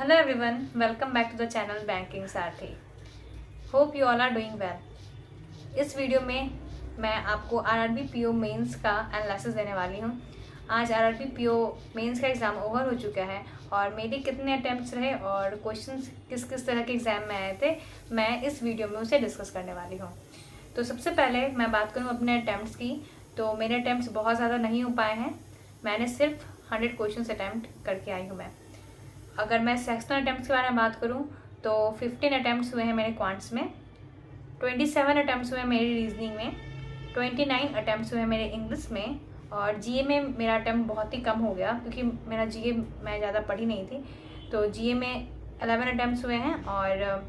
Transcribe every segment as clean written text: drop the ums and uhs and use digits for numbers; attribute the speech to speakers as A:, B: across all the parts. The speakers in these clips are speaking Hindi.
A: Hello everyone, welcome back to the channel Banking Sathi. Hope you all are doing well. इस वीडियो में मैं आपको आरआरबी पीओ मेंस का एनालिसिस देने वाली हूँ। आज आरआरबी पीओ मेंस का एग्ज़ाम ओवर हो चुका है और मेरे कितने अटैम्प्ट्स रहे और क्वेश्चंस किस किस तरह के एग्ज़ाम में आए थे, मैं इस वीडियो में उसे डिस्कस करने वाली हूँ। तो सबसे पहले मैं बात करूँ अपने अटैम्प्ट्स की, तो मेरे अटैम्प्ट्स बहुत ज़्यादा नहीं हो पाए हैं। मैंने सिर्फ 100 क्वेश्चन अटैम्प्ट करके आई हूँ मैं। अगर मैं सेक्शनल अटैम्प्ट्स के बारे में बात करूँ तो 15 अटैम्प्ट्स हुए हैं मेरे क्वांट्स में, 27 अटैम्प्ट्स हुए मेरी रीजनिंग में, 29 अटैम्प्ट्स हुए मेरे इंग्लिश में और जीए में मेरा अटैम्प्ट बहुत ही कम हो गया क्योंकि मेरा जीए मैं ज़्यादा पढ़ी नहीं थी। तो जीए में 11 अटैम्प्ट्स हुए हैं और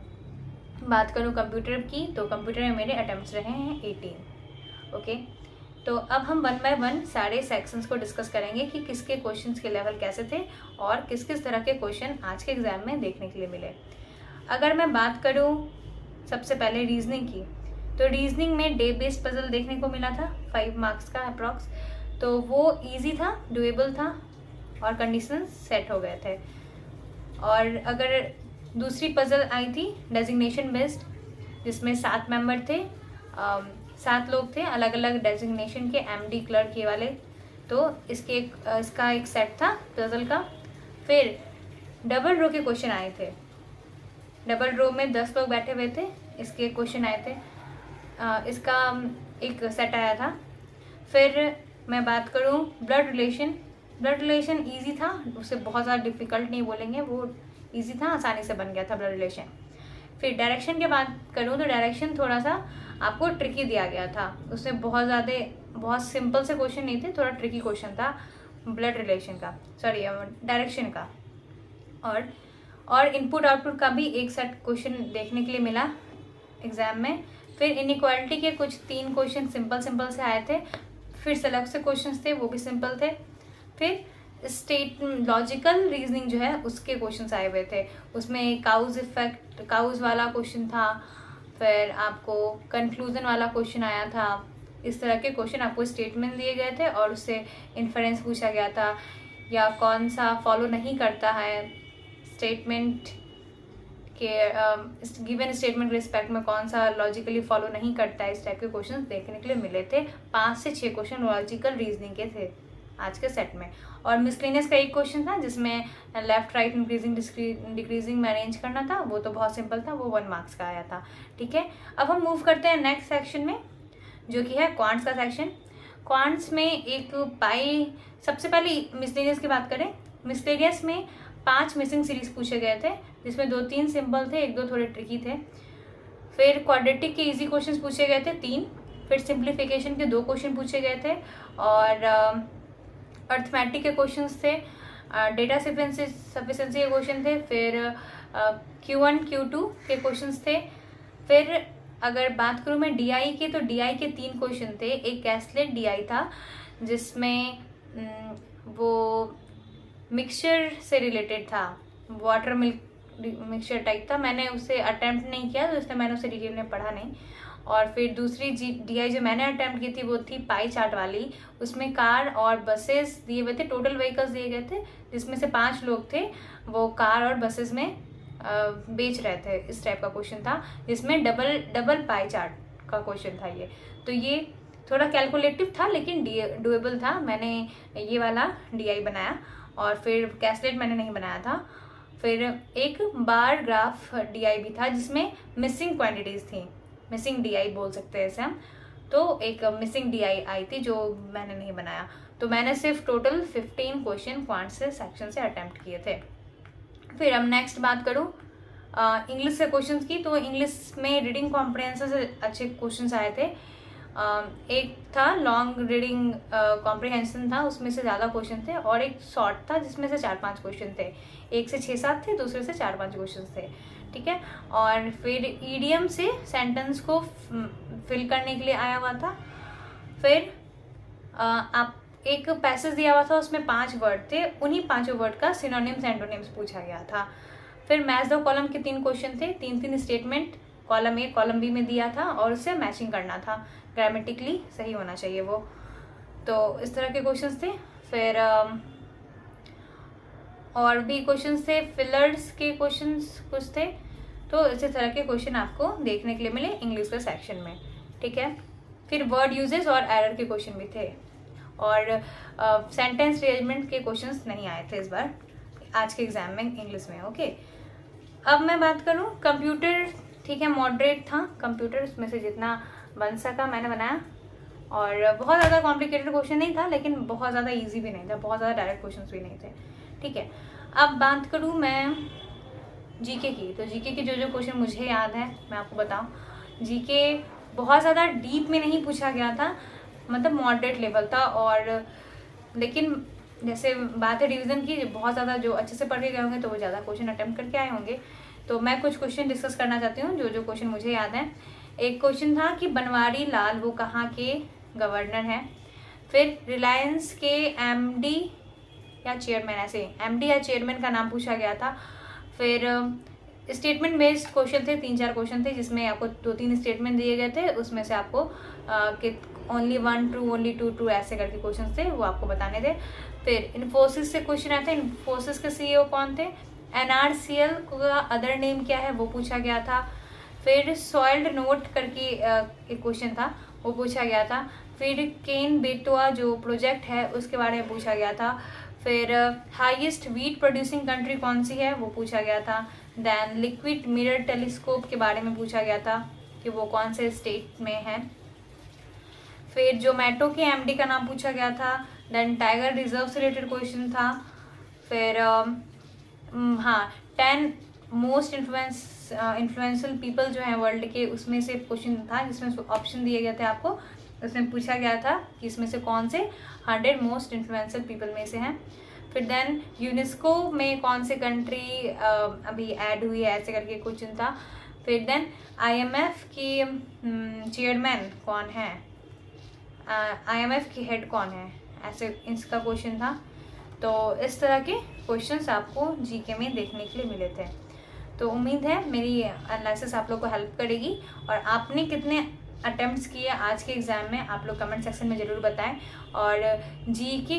A: बात करूँ कंप्यूटर की तो कंप्यूटर में मेरे अटैम्प्ट्स रहे हैं 18। ओके, तो अब हम 1 बाय 1 सारे सेक्शंस को डिस्कस करेंगे कि किसके क्वेश्चंस के लेवल कैसे थे और किस किस तरह के क्वेश्चन आज के एग्ज़ाम में देखने के लिए मिले। अगर मैं बात करूं सबसे पहले रीजनिंग की, तो रीजनिंग में डे बेस्ड पजल देखने को मिला था 5 मार्क्स का अप्रॉक्स। तो वो इजी था, डुएबल था और कंडीशन सेट हो गए थे। और अगर दूसरी पजल आई थी डेजिग्नेशन बेस्ड, जिसमें 7 मेंबर थे, 7 लोग थे अलग अलग डेजिग्नेशन के, एमडी क्लर्क के वाले। तो इसका एक सेट था पजल का। फिर डबल रो के क्वेश्चन आए थे, डबल रो में 10 लोग बैठे हुए थे, इसके क्वेश्चन आए थे। इसका एक सेट आया था। फिर मैं बात करूं ब्लड रिलेशन ईजी था, उसे बहुत ज़्यादा डिफ़िकल्ट नहीं बोलेंगे, वो ईजी था, आसानी से बन गया था ब्लड रिलेशन। फिर डायरेक्शन की बात करूं तो डायरेक्शन थोड़ा सा आपको ट्रिकी दिया गया था, उसमें बहुत सिंपल से क्वेश्चन नहीं थे, थोड़ा ट्रिकी क्वेश्चन था ब्लड रिलेशन का, सॉरी डायरेक्शन का। और इनपुट आउटपुट का भी एक सेट क्वेश्चन देखने के लिए मिला एग्जाम में। फिर इनइक्वालिटी के कुछ 3 क्वेश्चन सिंपल से आए थे। फिर सेलेक्ट से क्वेश्चन थे, वो भी सिंपल थे। फिर लॉजिकल रीजनिंग जो है उसके क्वेश्चन आए हुए थे, उसमें काउज वाला क्वेश्चन था। फिर आपको कंक्लूजन वाला क्वेश्चन आया था। इस तरह के क्वेश्चन आपको स्टेटमेंट दिए गए थे और उससे इन्फरेंस पूछा गया था, या कौन सा फॉलो नहीं करता है स्टेटमेंट के, गिवन स्टेटमेंट के रिस्पेक्ट में कौन सा लॉजिकली फॉलो नहीं करता है। इस टाइप के क्वेश्चन देखने के लिए मिले थे। 5 से 6 क्वेश्चन लॉजिकल रीजनिंग के थे आज के सेट में। और मिसलेनियस का एक क्वेश्चन था जिसमें लेफ्ट राइट इंक्रीजिंग डिक्रीजिंग में अरेंज करना था, वो तो बहुत सिंपल था, वो 1 मार्क्स का आया था। ठीक है, अब हम मूव करते हैं नेक्स्ट सेक्शन में, जो कि है क्वांट्स का सेक्शन। क्वांट्स में एक पाई, सबसे पहले मिसलेनियस की बात करें। मिसलेनियस में 5 मिसिंग सीरीज पूछे गए थे, जिसमें 2-3 सिंपल थे, 1-2 थोड़े ट्रिकी थे। फिर क्वाड्रेटिक के इजी क्वेश्चन पूछे गए थे 3। फिर सिंप्लीफिकेशन के 2 क्वेश्चन पूछे गए थे और अर्थमेटिक के क्वेश्चंस थे, डेटा सफिशिएंसी के क्वेश्चन थे। फिर Q1 Q2 के क्वेश्चंस थे। फिर अगर बात करूँ मैं DI के, तो DI के 3 क्वेश्चन थे। एक कैस्लेट DI था जिसमें वो मिक्सचर से रिलेटेड था, वाटर मिल्क मिक्सचर टाइप था। मैंने उसे अटैम्प्ट नहीं किया तो इसलिए मैंने उसे डिटेल में पढ़ा नहीं। और फिर दूसरी DI जो मैंने अटैम्प्ट की थी वो थी पाई चार्ट वाली, उसमें कार और बसेस दिए हुए थे, टोटल व्हीकल्स दिए गए थे, जिसमें से 5 लोग थे वो कार और बसेस में बेच रहे थे। इस टाइप का क्वेश्चन था जिसमें डबल पाई चार्ट का क्वेश्चन था ये। तो ये थोड़ा कैलकुलेटिव था लेकिन डुएबल था। मैंने ये वाला DI बनाया और फिर कैस्लेट मैंने नहीं बनाया था। फिर एक बार ग्राफ DI भी था जिसमें मिसिंग क्वांटिटीज़ थी, मिसिंग DI बोल सकते हैं इसे हम। तो एक मिसिंग DI आई थी जो मैंने नहीं बनाया। तो मैंने सिर्फ टोटल 15 क्वेश्चन क्वांट से सेक्शन से अटैम्प्ट किए थे। फिर अब नेक्स्ट बात करूँ इंग्लिश से क्वेश्चंस की, तो इंग्लिश में रीडिंग कॉम्प्रिहेंशन से अच्छे क्वेश्चंस आए थे। एक था लॉन्ग रीडिंग कॉम्प्रिहेंशन था, उसमें से ज़्यादा क्वेश्चन थे, और एक शॉर्ट था जिसमें से 4-5 क्वेश्चन थे। एक से 6-7 थे, दूसरे से 4-5 क्वेश्चन थे। ठीक है, और फिर ईडियम से सेंटेंस को फिल करने के लिए आया हुआ था। फिर आप एक पैसेज दिया हुआ था, उसमें 5 वर्ड थे, उन्हीं 5 वर्ड का सिनोनिम्स एंटोनिम्स पूछा गया था। फिर मैच द कॉलम के 3 क्वेश्चन थे, 3 statement column A column B में दिया था और उससे मैचिंग करना था, ग्रामेटिकली सही होना चाहिए वो। तो इस तरह के क्वेश्चंस थे। फिर और भी क्वेश्चंस थे, फिलर्स के क्वेश्चंस कुछ थे। तो इसी तरह के क्वेश्चन आपको देखने के लिए मिले इंग्लिश के सेक्शन में, ठीक है। फिर वर्ड यूजेस और एरर के क्वेश्चन भी थे, और सेंटेंस अरेंजमेंट के क्वेश्चंस नहीं आए थे इस बार आज के एग्जाम में इंग्लिश में, ओके। अब मैं बात करूं कंप्यूटर, ठीक है, मॉडरेट था कंप्यूटर, उसमें से जितना बन सका मैंने बनाया, और बहुत ज़्यादा कॉम्प्लिकेटेड क्वेश्चन नहीं था, लेकिन बहुत ज़्यादा ईजी भी नहीं था, बहुत ज़्यादा डायरेक्ट क्वेश्चन भी नहीं थे, ठीक है। अब बात करूँ मैं जीके की, तो जीके के जो क्वेश्चन मुझे याद है मैं आपको बताऊँ। जीके बहुत ज़्यादा डीप में नहीं पूछा गया था, मतलब मॉडरेट लेवल था, और लेकिन जैसे बात है डिवीज़न की, बहुत ज़्यादा जो अच्छे से पढ़ के गए होंगे तो वो ज़्यादा क्वेश्चन अटेम्प्ट करके आए होंगे। तो मैं कुछ क्वेश्चन डिस्कस करना चाहती हूँ, जो क्वेश्चन मुझे याद है। एक क्वेश्चन था कि बनवारी लाल वो कहाँ के गवर्नर हैं। फिर रिलायंस के एमडी या चेयरमैन, ऐसे एमडी या चेयरमैन का नाम पूछा गया था। फिर स्टेटमेंट बेस्ड क्वेश्चन थे, 3-4 क्वेश्चन थे, जिसमें आपको 2-3 स्टेटमेंट दिए गए थे, उसमें से आपको ओनली 1 ट्रू, ओनली 2 ट्रू ऐसे करके क्वेश्चन थे, वो आपको बताने थे। फिर इन्फोसिस से क्वेश्चन आए थे, इन्फोसिस के सीईओ कौन थे। एनआरसीएल का अदर नेम क्या है वो पूछा गया था। फिर सॉइल्ड नोट करके एक क्वेश्चन था, वो पूछा गया था। फिर केन बेटवा जो प्रोजेक्ट है उसके बारे में पूछा गया था। फिर हाईएस्ट वीट प्रोड्यूसिंग कंट्री कौन सी है वो पूछा गया था। देन लिक्विड मिरर टेलीस्कोप के बारे में पूछा गया था कि वो कौन से स्टेट में है। फिर जोमेटो के एमडी का नाम पूछा गया था। देन टाइगर रिजर्व से रिलेटेड क्वेश्चन था। फिर हाँ 10 मोस्ट इन्फ्लुएंशियल पीपल जो हैं वर्ल्ड के, उसमें से क्वेश्चन था जिसमें ऑप्शन दिए गए थे आपको। उसमें पूछा गया था कि इसमें से कौन से 100 मोस्ट इन्फ्लुएंशियल पीपल में से हैं। फिर देन यूनेस्को में कौन से कंट्री अभी ऐड हुई है, ऐसे करके क्वेश्चन था। फिर देन आईएमएफ की चेयरमैन कौन है, आईएमएफ की हेड कौन है, ऐसे इसका क्वेश्चन था। तो इस तरह के क्वेश्चंस आपको जीके में देखने के लिए मिले थे। तो उम्मीद है मेरी एनालिसिस आप लोग को हेल्प करेगी, और आपने कितने अटेम्प्ट्स किए आज के एग्ज़ाम में आप लोग कमेंट सेक्शन में ज़रूर बताएं। और जीके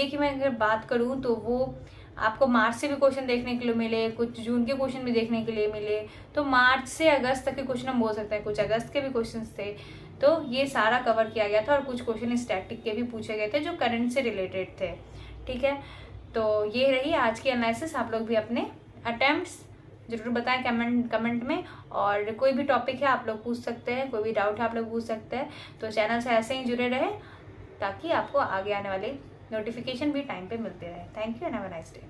A: की मैं अगर बात करूं तो वो आपको मार्च से भी क्वेश्चन देखने के लिए मिले, कुछ जून के क्वेश्चन भी देखने के लिए मिले। तो मार्च से अगस्त तक के क्वेश्चन हम बोल सकते हैं, कुछ अगस्त के भी क्वेश्चन थे। तो ये सारा कवर किया गया था, और कुछ क्वेश्चन स्टैटिक के भी पूछे गए थे जो करंट से रिलेटेड थे, ठीक है। तो ये रही आज की एनालिसिस। आप लोग भी अपने अटेम्प्ट्स जरूर बताएं कमेंट में, और कोई भी टॉपिक है आप लोग पूछ सकते हैं, कोई भी डाउट है आप लोग पूछ सकते हैं। तो चैनल से ऐसे ही जुड़े रहे ताकि आपको आगे आने वाले नोटिफिकेशन भी टाइम पे मिलते रहे। Thank you and have a nice day.